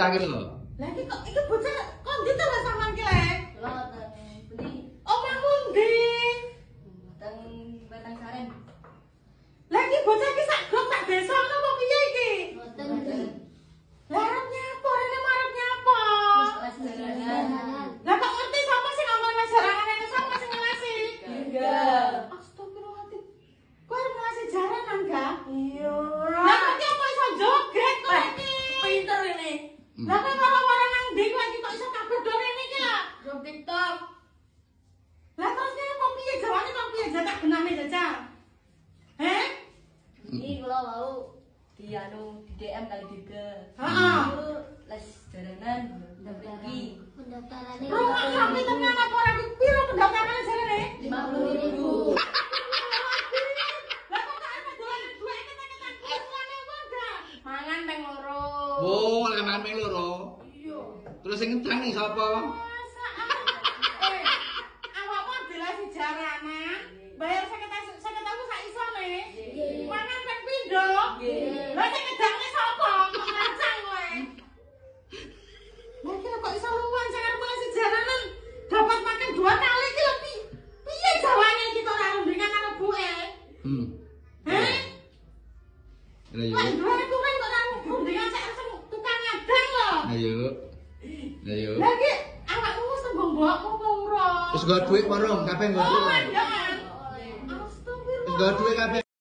Sakit lho. Lagi kok iki bocah kok ndi to Mas sampean ki le? Kula teng beli Omahmu ndi? teng Batang Saren. Lagi bocah ki sak grup sak desa ngono apa piye iki? Mboten. Lah arep nyapa rene marep nyapa? Kelas jaranan. Lah kok ngerti sapa sing ngomong Mas jaranan itu sapa sing ngelasi? Enggak. Astagfirullahaladzim. Kowe arep ngelasi jaranan ga? Iya. Lah kok ki apa iso joget kowe iki? Pinter ini. Lah kowe ora-ora nang ndi kowe iki kok iso kabeh do rene iki ya? Grup TikTok. Lah terus ki apa piye jawane kok piye jajak benane jajal? Heh? Ini kula mau di di DM kali juga. Heeh. Itu les jaranan mriki. Pendaftarannya Rumah kami ternyata ora ki piro pendaftarane jarane? 50.000. Lah kok arep dolan duwe ketek-ketek kurane warga? Mangan peng loro. Oh, lanang ping loro. Iya. Terus sing ngentang ning sapa? Awakmu dilasi jaranan, bayar 50.000 sak isone. Mangan ping pindho. Lah sing ngedangne sapa? Kok ngancang kowe? Lah kira kok iso luwih sing arep ngelasi jaranan dapat makan 2 kali iki lho piye jawane iki kok ora rundingan karo buke? Heh? Ayo. Lah duwe kuwi kok ora rundingan sak tukang ngadang lho. Ayo. Ayo. Lah iki awakmu wis tembung mbokmu apa urung? Wis nggo dhuwit marung, kabeh nggo Oh, dhuwit. iya. Wis nggo dhuwit kabeh.